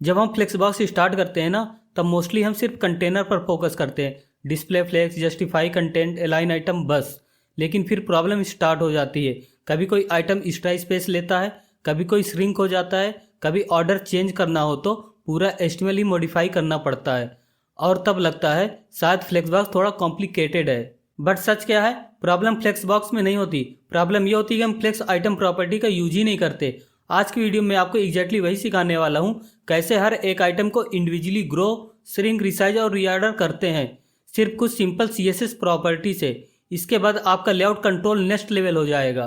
जब हम flex box start करते हैं ना, तब मोस्टली हम सिर्फ कंटेनर पर फोकस करते हैं। Display flex, justify content, align item, बस। लेकिन फिर प्रॉब्लम स्टार्ट हो जाती है। कभी कोई आइटम एक्स्ट्रा स्पेस लेता है, कभी कोई श्रिंक हो जाता है, कभी ऑर्डर चेंज करना हो तो पूरा एस्टिमेल ही मॉडिफाई करना पड़ता है। और तब लगता है शायद फ्लेक्स बॉक्स थोड़ा कॉम्प्लिकेटेड है। बट सच क्या है, प्रॉब्लम फ्लेक्स बॉक्स में नहीं होती। प्रॉब्लम ये होती है कि हम फ्लेक्स आइटम प्रॉपर्टी का यूज ही नहीं करते। आज की वीडियो में आपको एग्जैक्टली वही सिखाने वाला हूँ, कैसे हर एक आइटम को इंडिविजुअली ग्रो, श्रिंक, रिसाइज और रीऑर्डर करते हैं सिर्फ कुछ सिंपल CSS प्रॉपर्टी से। इसके बाद आपका लेआउट कंट्रोल नेक्स्ट लेवल हो जाएगा।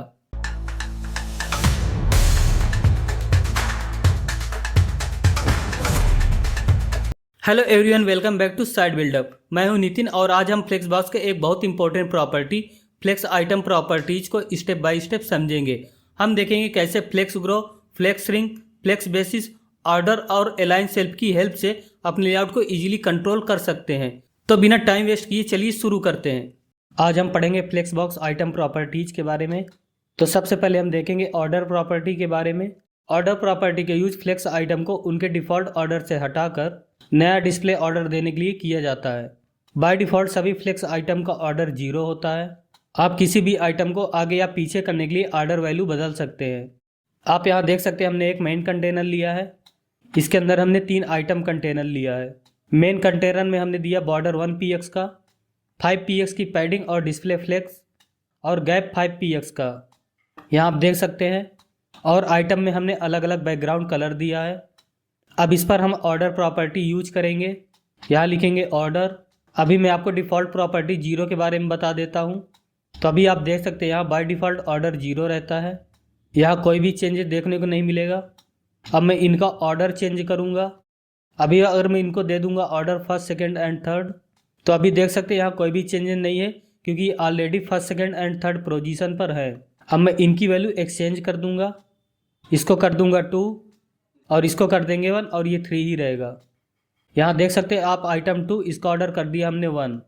Hello everyone, welcome back to site buildup. मैं हूं नितिन और आज हम फ्लेक्स बॉक्स के एक बहुत important property flex item properties को स्टेप बाय स्टेप समझेंगे। हम देखेंगे कैसे flex grow, flex shrink, flex basis, order और अलाइन सेल्फ की हेल्प से अपने लेआउट को इजीली कंट्रोल कर सकते हैं। तो बिना टाइम वेस्ट किए चलिए शुरू करते हैं। आज हम पढ़ेंगे फ्लेक्स बॉक्स आइटम प्रॉपर्टीज के बारे में। तो सबसे पहले हम देखेंगे ऑर्डर प्रॉपर्टी के बारे में। ऑर्डर प्रॉपर्टी का यूज फ्लेक्स आइटम को उनके डिफ़ॉल्ट ऑर्डर से हटाकर नया डिस्प्ले ऑर्डर देने के लिए किया जाता है। बाय डिफ़ॉल्ट सभी फ्लेक्स आइटम का ऑर्डर 0 होता है। आप किसी भी आइटम को आगे या पीछे करने के लिए ऑर्डर वैल्यू बदल सकते हैं। आप यहाँ देख सकते हैं हमने एक मेन कंटेनर लिया है। इसके अंदर हमने 3 आइटम कंटेनर लिया है। मेन कंटेनर में हमने दिया बॉर्डर 1px का, 5px की पैडिंग और डिस्प्ले फ्लेक्स और गैप 5px का, यहाँ आप देख सकते हैं। और आइटम में हमने अलग अलग बैकग्राउंड कलर दिया है। अब इस पर हम ऑर्डर प्रॉपर्टी यूज करेंगे। यहाँ लिखेंगे ऑर्डर। अभी मैं आपको डिफ़ॉल्ट प्रॉपर्टी 0 के बारे में बता देता हूँ। तो अभी आप देख सकते हैं यहाँ बाय डिफ़ॉल्ट ऑर्डर 0 रहता है। यहाँ कोई भी चेंजेस देखने को नहीं मिलेगा। अब मैं इनका ऑर्डर चेंज करूँगा। अभी अगर मैं इनको दे दूँगा order first, second and third, तो अभी देख सकते हैं यहाँ कोई भी चेंजेस नहीं है क्योंकि already first, second and third position पर है। अब मैं इनकी वैल्यू एक्सचेंज कर दूँगा। इसको कर दूँगा 2 और इसको कर देंगे 1 और ये 3 ही रहेगा। यहाँ देख सकते हैं आप आइटम 2, इसका ऑर्डर कर दिया हमने 1,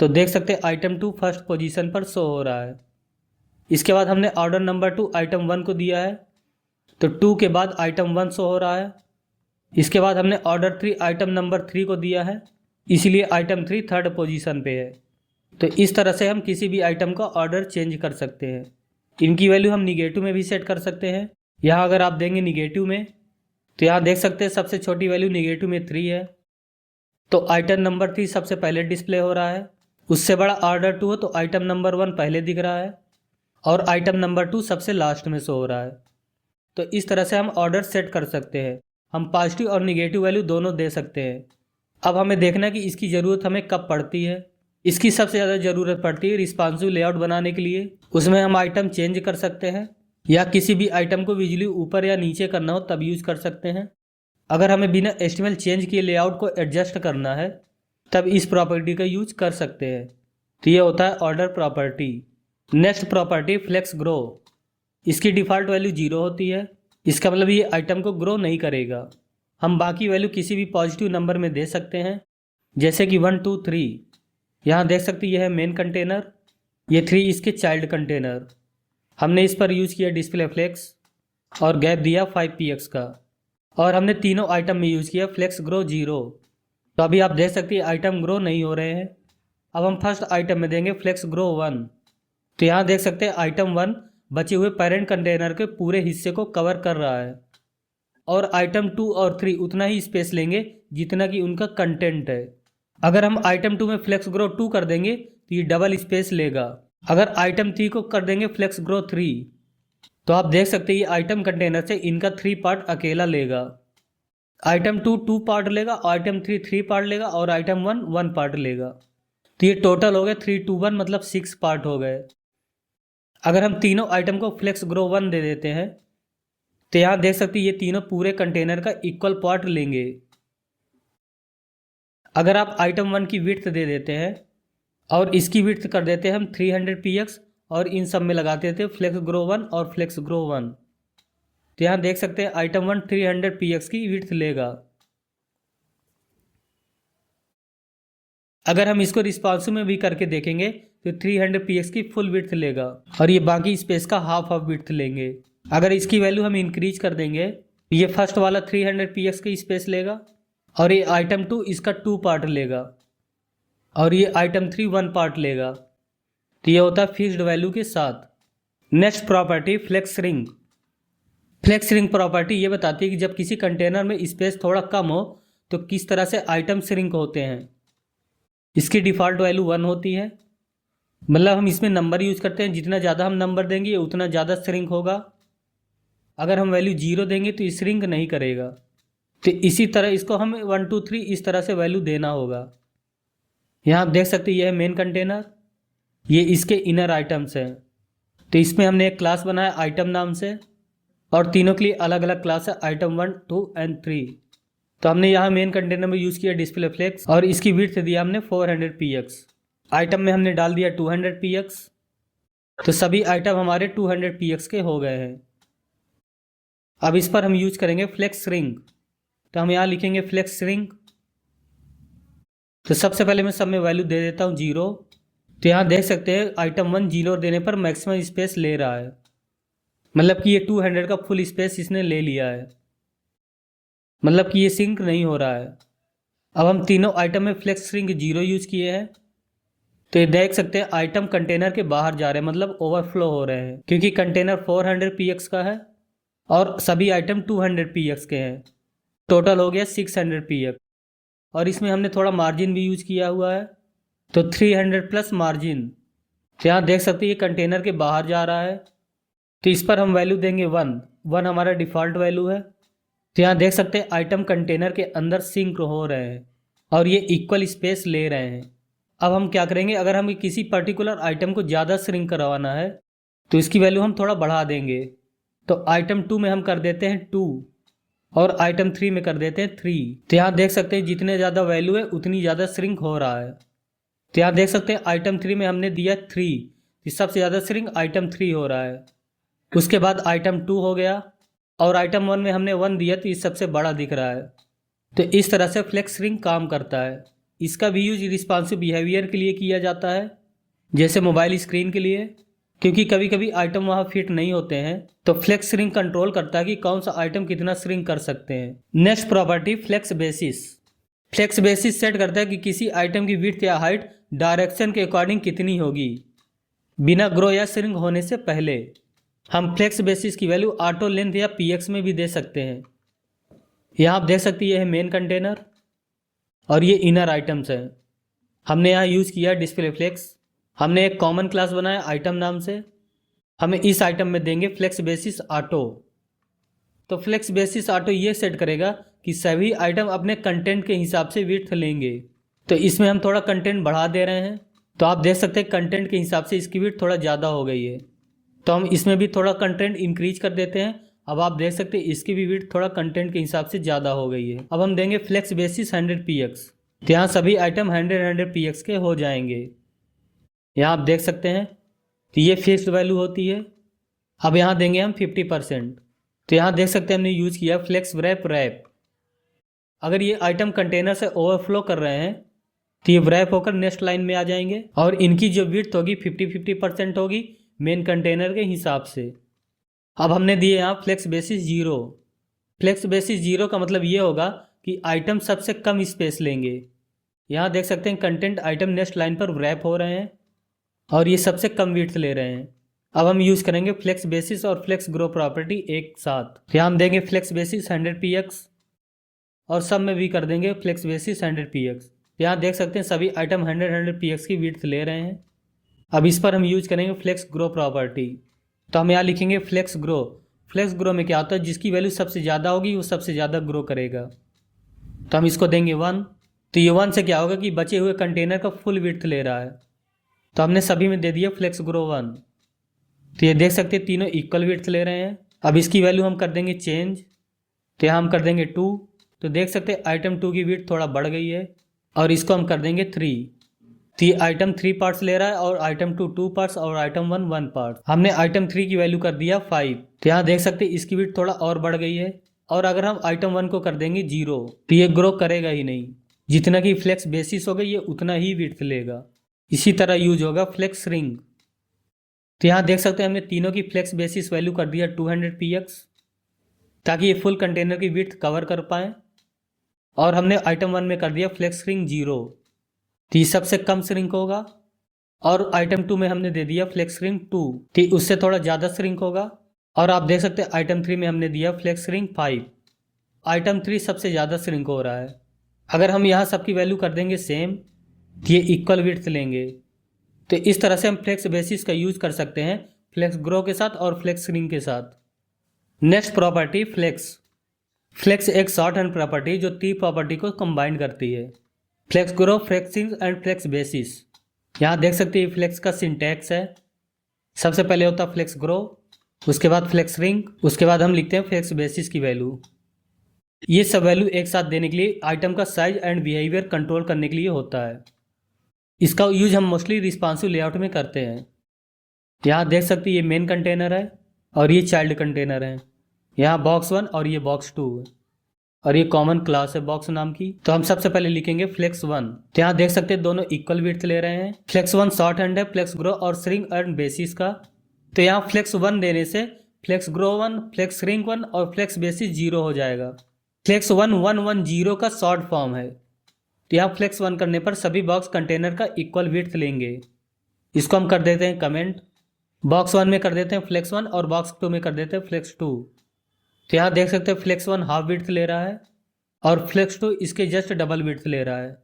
तो देख सकते हैं आइटम 2 फर्स्ट पोजीशन पर शो हो रहा है। इसके बाद हमने ऑर्डर नंबर 2 आइटम 1 को दिया है, तो 2 के बाद आइटम 1 शो हो रहा है। इसके बाद हमने ऑर्डर 3 आइटम नंबर 3 को दिया है, इसीलिए आइटम 3 थर्ड पोजीशन पे है। तो इस तरह से हम किसी भी आइटम का ऑर्डर चेंज कर सकते हैं। इनकी वैल्यू हम निगेटिव में भी सेट कर सकते हैं। यहाँ अगर आप देंगे निगेटिव में, तो यहाँ देख सकते हैं सबसे छोटी वैल्यू निगेटिव में 3 है, तो आइटम नंबर 3 सबसे पहले डिस्प्ले हो रहा है। उससे बड़ा ऑर्डर 2 हो तो आइटम नंबर 1 पहले दिख रहा है और आइटम नंबर 2 सबसे लास्ट में शो हो रहा है। तो इस तरह से हम ऑर्डर सेट कर सकते हैं। हम पॉजिटिव और निगेटिव वैल्यू दोनों दे सकते हैं। अब हमें देखना है कि इसकी ज़रूरत हमें कब पड़ती है। इसकी सबसे ज़्यादा ज़रूरत पड़ती है रिस्पॉन्सिव लेआउट बनाने के लिए। उसमें हम आइटम चेंज कर सकते हैं या किसी भी आइटम को विजुअली ऊपर या नीचे करना हो तब यूज़ कर सकते हैं। अगर हमें बिना एस्टिमेल चेंज किए लेआउट को एडजस्ट करना है तब इस प्रॉपर्टी का यूज कर सकते हैं। तो ये होता है order property. Next property flex grow. इसकी डिफ़ॉल्ट वैल्यू 0 होती है। इसका मतलब ये आइटम को ग्रो नहीं करेगा। हम बाकी वैल्यू किसी भी पॉजिटिव नंबर में दे सकते हैं, जैसे कि 1, 2, 3। यहाँ देख सकते ये है मेन कंटेनर, ये 3 इसके चाइल्ड कंटेनर। हमने इस पर यूज़ किया डिस्प्ले फ्लेक्स और गैप दिया 5px का, और हमने तीनों आइटम में यूज़ किया फ्लेक्स ग्रो 0। तो अभी आप देख सकते हैं आइटम ग्रो नहीं हो रहे हैं। अब हम फर्स्ट आइटम में देंगे फ्लेक्स ग्रो 1। तो यहाँ देख सकते हैं आइटम 1 बचे हुए पेरेंट कंटेनर के पूरे हिस्से को कवर कर रहा है, और आइटम 2 और 3 उतना ही स्पेस लेंगे जितना कि उनका कंटेंट है। अगर हम आइटम 2 में फ्लेक्स ग्रो 2 कर देंगे तो ये डबल स्पेस लेगा। अगर आइटम 3 को कर देंगे फ्लेक्स ग्रो 3, तो आप देख सकते हैं ये आइटम कंटेनर से इनका 3 पार्ट अकेला लेगा। आइटम 2 2 पार्ट लेगा, आइटम 3 3 पार्ट लेगा और आइटम 1 1 पार्ट लेगा। तो ये टोटल हो गए 3 2 1, मतलब 6 पार्ट हो गए। अगर हम तीनों आइटम को फ्लेक्स ग्रो 1 दे देते हैं तो यहाँ देख सकते हैं ये तीनों पूरे कंटेनर का इक्वल पार्ट लेंगे। अगर आप आइटम 1 की विड्थ दे देते हैं और इसकी विड्थ कर देते हैं हम 300px और इन सब में लगा देते हैं फ्लेक्स ग्रो 1 और फ्लेक्स ग्रो 1, तो यहाँ देख सकते हैं आइटम 1 300px की विड्थ लेगा। अगर हम इसको रिस्पॉन्सिव में भी करके देखेंगे तो 300px की फुल विड्थ लेगा और ये बाकी स्पेस का हाफ विड्थ लेंगे। अगर इसकी वैल्यू हम इंक्रीज कर देंगे, तो ये फर्स्ट वाला 300 px की स्पेस लेगा और ये आइटम 2 इसका 2 पार्ट लेगा और ये आइटम 3 1 पार्ट लेगा। तो ये होता है फिक्स्ड वैल्यू के साथ। Next property flex ring. Flex ring property ये बताती है कि जब किसी कंटेनर में स्पेस थोड़ा कम हो तो किस तरह से आइटम श्रिंक होते हैं। इसकी डिफ़ॉल्ट वैल्यू 1 होती है, मतलब हम इसमें नंबर यूज़ करते हैं, जितना ज़्यादा हम नंबर देंगे उतना ज़्यादा श्रिंक होगा। अगर हम वैल्यू 0 देंगे तो श्रिंक नहीं करेगा। तो इसी तरह इसको हमें 1 2 3 इस तरह से वैल्यू देना होगा। यहाँ आप देख सकते हैं ये है मेन कंटेनर, ये इसके इनर आइटम्स हैं। तो इसमें हमने एक क्लास बनाया आइटम नाम से और तीनों के लिए अलग अलग क्लास है आइटम 1 2 एंड 3। तो हमने यहाँ मेन कंटेनर में यूज़ किया डिस्प्ले फ्लेक्स और इसकी विड्थ दिया हमने 400 px। आइटम में हमने डाल दिया 200 px। तो सभी आइटम हमारे 200 px के हो गए हैं। अब इस पर हम यूज करेंगे फ्लेक्स रिंग। तो हम यहाँ लिखेंगे फ्लेक्स रिंग। तो सबसे पहले मैं सब में वैल्यू दे देता हूँ 0। तो यहाँ देख सकते हैं आइटम 1 0 देने पर मैक्सिमम स्पेस ले रहा है, मतलब कि ये 200 का फुल स्पेस इसने ले लिया है, मतलब कि ये सिंक नहीं हो रहा है। अब हम तीनों आइटम में फ्लेक्स रिंग 0 यूज किए हैं। तो ये देख सकते हैं आइटम कंटेनर के बाहर जा रहे हैं, मतलब ओवरफ्लो हो रहे हैं, क्योंकि कंटेनर 400 px का है और सभी आइटम 200 px के हैं। टोटल हो गया 600 px और इसमें हमने थोड़ा मार्जिन भी यूज किया हुआ है, तो 300 प्लस मार्जिन। तो यहाँ देख सकते हैं ये कंटेनर के बाहर जा रहा है। तो इस पर हम वैल्यू देंगे 1 हमारा डिफ़ॉल्ट वैल्यू है। तो यहाँ देख सकते हैं आइटम कंटेनर के अंदर सिंक हो रहे हैं और ये इक्वल स्पेस ले रहे हैं। अब हम क्या करेंगे, अगर हमें किसी पर्टिकुलर आइटम को ज़्यादा श्रिंक करवाना है तो इसकी वैल्यू हम थोड़ा बढ़ा देंगे। तो आइटम 2 में हम कर देते हैं 2 और आइटम 3 में कर देते हैं 3। तो यहाँ देख सकते हैं जितने ज़्यादा वैल्यू है उतनी ज़्यादा श्रिंक हो रहा है। तो यहाँ देख सकते हैं आइटम 3 में हमने दिया 3, सबसे ज़्यादा श्रिंक आइटम 3 हो रहा है। उसके बाद आइटम 2 हो गया और आइटम 1 में हमने 1 दिया तो ये सबसे बड़ा दिख रहा है। तो इस तरह से फ्लेक्स रिंग काम करता है। इसका भी यूज रिस्पॉन्सिव बिहेवियर के लिए किया जाता है, जैसे मोबाइल स्क्रीन के लिए, क्योंकि कभी कभी आइटम वहाँ फिट नहीं होते हैं तो फ्लेक्स रिंग कंट्रोल करता है कि कौन सा आइटम कितना श्रिंक कर सकते हैं। Next property flex basis. Flex basis set करता है कि किसी आइटम की विड्थ या हाइट डायरेक्शन के अकॉर्डिंग कितनी होगी बिना ग्रो या श्रिंक होने से पहले। हम फ्लेक्स बेसिस की वैल्यू ऑटो लेंथ या px में भी दे सकते हैं। यहाँ आप देख सकते हैं ये है मेन कंटेनर और ये इनर आइटम्स हैं। हमने यहाँ यूज़ किया डिस्प्ले फ्लेक्स। हमने एक कॉमन क्लास बनाया आइटम नाम से। हमें इस आइटम में देंगे फ्लेक्स बेसिस ऑटो। तो फ्लेक्स बेसिस ऑटो ये सेट करेगा कि सभी आइटम अपने कंटेंट के हिसाब से विड्थ लेंगे। तो इसमें हम थोड़ा कंटेंट बढ़ा दे रहे हैं, तो आप देख सकते हैं कंटेंट के हिसाब से इसकी विड्थ थोड़ा ज़्यादा हो गई है। तो हम इसमें भी थोड़ा कंटेंट इंक्रीज कर देते हैं। अब आप देख सकते हैं इसकी भी विड्थ थोड़ा कंटेंट के हिसाब से ज़्यादा हो गई है। अब हम देंगे फ्लेक्स बेसिस 100 px। तो यहाँ सभी आइटम 100 px के हो जाएंगे। यहाँ आप देख सकते हैं तो ये फिक्स्ड वैल्यू होती है। अब यहाँ देंगे हम 50%। तो यहाँ देख सकते हैं हमने यूज़ किया फ्लेक्स रैप। अगर ये आइटम कंटेनर से ओवरफ्लो कर रहे हैं तो ये रैप होकर नेक्स्ट लाइन में आ जाएंगे और इनकी जो विड्थ होगी 50-50% होगी मेन कंटेनर के हिसाब से। अब हमने दिए यहाँ फ्लेक्स बेसिस 0। फ्लेक्स बेसिस 0 का मतलब ये होगा कि आइटम सबसे कम स्पेस लेंगे। यहाँ देख सकते हैं कंटेंट आइटम नेक्स्ट लाइन पर रैप हो रहे हैं और ये सबसे कम विड्थ ले रहे हैं। अब हम यूज़ करेंगे फ्लेक्स बेसिस और फ्लेक्स ग्रो प्रॉपर्टी एक साथ। यहाँ हम देंगे फ्लेक्स बेसिस 100 px और सब में भी कर देंगे फ्लेक्स बेसिस 100 px। यहाँ देख सकते हैं सभी आइटम 100 px की विड्थ ले रहे हैं। अब इस पर हम यूज करेंगे फ्लेक्स ग्रो प्रॉपर्टी। तो हम यहाँ लिखेंगे फ्लेक्स ग्रो। फ्लेक्स ग्रो में क्या होता है, जिसकी वैल्यू सबसे ज़्यादा होगी वो सबसे ज़्यादा ग्रो करेगा। तो हम इसको देंगे 1। तो ये 1 से क्या होगा कि बचे हुए कंटेनर का फुल विड्थ ले रहा है। तो हमने सभी में दे दिया फ्लेक्स ग्रो 1। तो ये देख सकते हैं तीनों इक्वल विड्थ ले रहे हैं। अब इसकी वैल्यू हम कर देंगे चेंज। तो यहाँ हम कर देंगे 2। तो देख सकते हैं आइटम 2 की विड्थ थोड़ा बढ़ गई है और इसको हम कर देंगे 3। तो ये आइटम 3 पार्ट्स ले रहा है और आइटम 2 2 पार्ट्स और आइटम 1 1 पार्ट। हमने आइटम 3 की वैल्यू कर दिया 5। तो यहाँ देख सकते हैं इसकी विड्थ थोड़ा और बढ़ गई है और अगर हम आइटम 1 को कर देंगे 0 तो ये ग्रो करेगा ही नहीं। जितना की फ्लेक्स बेसिस होगा ये उतना ही विड्थ लेगा। इसी तरह यूज होगा फ्लेक्स रिंग। तो यहाँ देख सकते हैं हमने तीनों की फ्लेक्स बेसिस वैल्यू कर दिया 200 px ताकि ये फुल कंटेनर की विड्थ कवर कर पाए। और हमने आइटम 1 में कर दिया फ्लेक्स श्रिंक 0, तो ये सबसे कम श्रिंक होगा। और आइटम 2 में हमने दे दिया फ्लेक्स श्रिंक 2, तो उससे थोड़ा ज़्यादा श्रिंक होगा। और आप देख सकते हैं आइटम 3 में हमने दिया फ्लेक्स श्रिंक 5, आइटम 3 सबसे ज़्यादा श्रिंक हो रहा है। अगर हम यहाँ सबकी वैल्यू कर देंगे सेम, तो ये इक्वल विड्थ लेंगे। तो इस तरह से हम फ्लेक्स बेसिस का यूज कर सकते हैं फ्लेक्स ग्रो के साथ और फ्लेक्स श्रिंक के साथ। Next property flex. फ्लेक्स एक शॉर्ट हैंड प्रॉपर्टी जो 3 प्रॉपर्टी को कंबाइन करती है, flex grow, flex shrink and flex basis. यहाँ देख सकते हैं फ्लेक्स का सिंटैक्स है। सबसे पहले होता है फ्लेक्स ग्रो, उसके बाद फ्लेक्स श्रिंक, उसके बाद हम लिखते हैं फ्लेक्स बेसिस की वैल्यू। ये सब वैल्यू एक साथ देने के लिए आइटम का साइज एंड बिहेवियर कंट्रोल करने के लिए होता है। इसका यूज हम मोस्टली रिस्पॉन्सिव लेआउट में करते हैं। यहाँ देख सकते हैं ये मेन कंटेनर है और ये चाइल्ड कंटेनर है। यहाँ बॉक्स 1 और ये बॉक्स 2 है और ये कॉमन क्लास है बॉक्स नाम की। तो हम सबसे पहले लिखेंगे फ्लेक्स 1। तो यहाँ देख सकते हैं दोनों इक्वल विड्थ ले रहे हैं। फ्लेक्स 1 शॉर्ट हैंड है फ्लेक्स ग्रो और श्रिंक एंड बेसिस का। तो यहाँ फ्लेक्स 1 देने से फ्लेक्स ग्रो 1, फ्लेक्स श्रिंक 1 और फ्लेक्स बेसिस 0 हो जाएगा। फ्लेक्स 1 1 1 0 का शॉर्ट फॉर्म है। तो यहाँ फ्लेक्स 1 करने पर सभी बॉक्स कंटेनर का इक्वल विड्थ लेंगे। इसको हम कर देते हैं कमेंट। बॉक्स 1 में कर देते हैं फ्लेक्स 1 और बॉक्स 2 में कर देते हैं फ्लेक्स 2। तो यहाँ देख सकते हैं फ्लेक्स 1 हाफ विड्थ ले रहा है और फ्लेक्स 2 इसके जस्ट डबल विड्थ ले रहा है।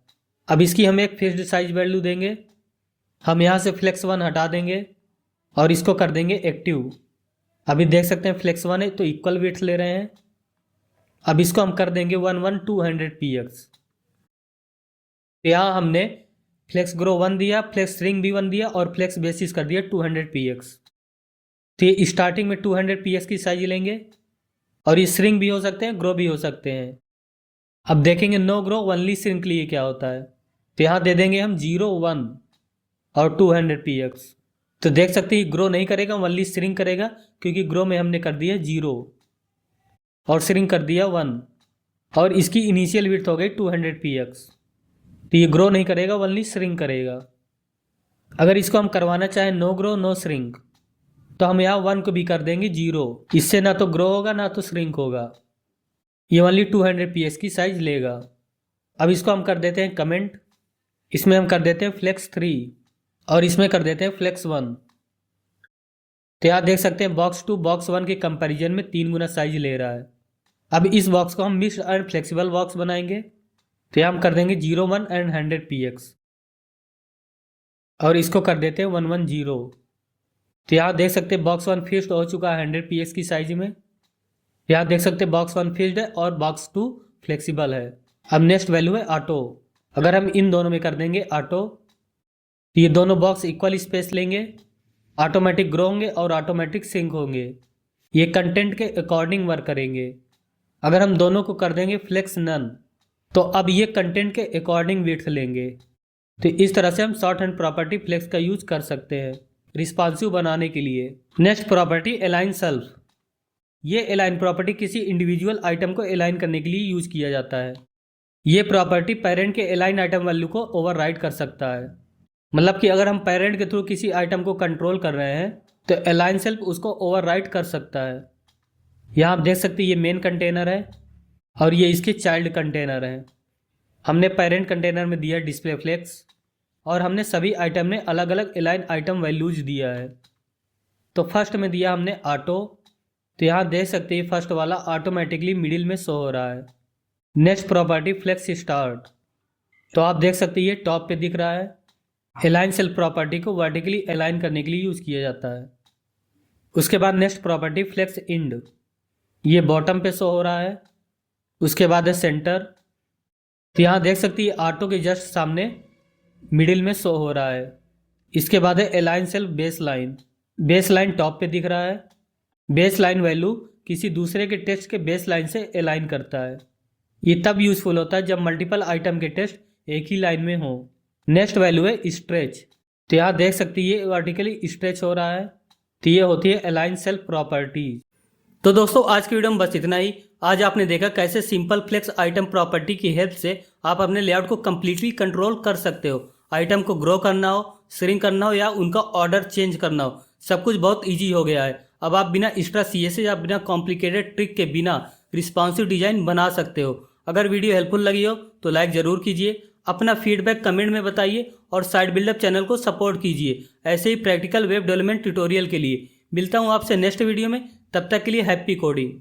अब इसकी हम एक फिक्स्ड साइज वैल्यू देंगे। हम यहाँ से फ्लेक्स 1 हटा देंगे और इसको कर देंगे एक्टिव। अभी देख सकते हैं फ्लेक्स 1 है तो इक्वल विड्थ ले रहे हैं। अब इसको हम कर देंगे 11200 px। यहाँ हमने फ्लेक्स ग्रो 1 दिया, फ्लेक्स श्रिंक भी 1 दिया और फ्लेक्स बेसिस कर दिया 200 px। तो ये स्टार्टिंग में 200 px की साइज लेंगे और ये श्रिंक भी हो सकते हैं, ग्रो भी हो सकते हैं। अब देखेंगे नो ग्रो ओनली श्रिंक के लिए क्या होता है। तो यहाँ दे देंगे हम 0 1 और 200 px। तो देख सकते हैं ग्रो नहीं करेगा, ओनली श्रिंक करेगा क्योंकि ग्रो में हमने कर दिया 0 और श्रिंक कर दिया 1 और इसकी इनिशियल विड्थ हो गई 200 px। तो ये ग्रो नहीं करेगा, ओनली श्रिंक करेगा। अगर इसको हम करवाना चाहें नो ग्रो नो श्रिंक, तो हम यहाँ 1 को भी कर देंगे 0। इससे ना तो ग्रो होगा ना तो श्रिंक होगा, ये ओनली 200 px की साइज लेगा। अब इसको हम कर देते हैं कमेंट। इसमें हम कर देते हैं फ्लेक्स 3 और इसमें कर देते हैं फ्लेक्स 1। तो यहाँ देख सकते हैं बॉक्स 2 बॉक्स 1 के कंपैरिजन में 3 गुना साइज ले रहा है। अब इस बॉक्स को हम मिक्स्ड एंड फ्लेक्सिबल बॉक्स बनाएंगे। तो यहाँ हम कर देंगे 0 1 एंड 100 px और इसको कर देते हैं 110। तो यहाँ देख सकते हैं बॉक्स 1 फिक्स्ड हो चुका है 100 px की साइज में। यहाँ देख सकते हैं बॉक्स 1 फिक्स्ड है और बॉक्स 2 फ्लेक्सिबल है। अब नेक्स्ट वैल्यू है ऑटो। अगर हम इन दोनों में कर देंगे ऑटो, तो ये दोनों बॉक्स इक्वल स्पेस लेंगे, ऑटोमेटिक ग्रो होंगे और ऑटोमेटिक सिंक होंगे। ये कंटेंट के अकॉर्डिंग वर्क करेंगे। अगर हम दोनों को कर देंगे फ्लेक्स नन, तो अब ये कंटेंट के अकॉर्डिंग विड्थ लेंगे। तो इस तरह से हम शॉर्ट हैंड प्रॉपर्टी फ्लेक्स का यूज कर सकते हैं रिस्पॉन्सिव बनाने के लिए। Next property align self. ये अलाइन प्रॉपर्टी किसी इंडिविजुअल आइटम को अलाइन करने के लिए यूज किया जाता है। ये प्रॉपर्टी पेरेंट के अलाइन आइटम वैल्यू को ओवरराइड कर सकता है। मतलब कि अगर हम पेरेंट के थ्रू किसी आइटम को कंट्रोल कर रहे हैं तो अलाइन सेल्फ उसको ओवरराइड कर सकता है। यहाँ आप देख सकते हैं ये मेन कंटेनर है और ये इसके चाइल्ड कंटेनर है। हमने पेरेंट कंटेनर में दिया डिस्प्ले फ्लेक्स और हमने सभी आइटम में अलग अलग अलाइन आइटम वैल्यूज दिया है। तो फर्स्ट में दिया हमने ऑटो, तो यहाँ देख सकते हैं फर्स्ट वाला ऑटोमेटिकली मिडिल में शो हो रहा है। नेक्स्ट प्रॉपर्टी फ्लेक्स स्टार्ट, तो आप देख सकते हैं ये टॉप पे दिख रहा है। अलाइन सेल प्रॉपर्टी को वर्टिकली अलाइन करने के लिए यूज़ किया जाता है। उसके बाद नेक्स्ट प्रॉपर्टी फ्लेक्स इंड, ये बॉटम पे शो हो रहा है। उसके बाद है सेंटर, तो यहाँ देख सकती है ऑटो के जस्ट सामने मिडिल में शो हो रहा है। इसके बाद है align self baseline, baseline top पे दिख रहा है। बेस लाइन वैल्यू किसी दूसरे के टेस्ट के बेस लाइन से अलाइन करता है। ये तब यूजफुल होता है जब मल्टीपल आइटम के टेस्ट एक ही लाइन में हो। नेक्स्ट वैल्यू है स्ट्रेच, तो यहाँ देख सकती है ये वर्टिकली स्ट्रेच हो रहा है, तो ये होती है अलाइन सेल प्रॉपर्टीज। तो दोस्तों आज की वीडियो में बस इतना ही। आज आपने देखा कैसे सिंपल फ्लेक्स आइटम प्रॉपर्टी की हेल्प से आप अपने लेआउट को कम्प्लीटली कंट्रोल कर सकते हो। आइटम को ग्रो करना हो, श्रिंक करना हो या उनका ऑर्डर चेंज करना हो, सब कुछ बहुत ईजी हो गया है। अब आप बिना एक्स्ट्रा CSS या बिना कॉम्प्लिकेटेड ट्रिक के बिना रिस्पॉन्सिव डिजाइन बना सकते हो। अगर वीडियो हेल्पफुल लगी हो तो लाइक ज़रूर कीजिए, अपना फीडबैक कमेंट में बताइए और साइड बिल्डअप चैनल को सपोर्ट कीजिए ऐसे ही प्रैक्टिकल वेब डेवलपमेंट ट्यूटोरियल के लिए। मिलता हूँ आपसे नेक्स्ट वीडियो में, तब तक के लिए हैप्पी कोडिंग।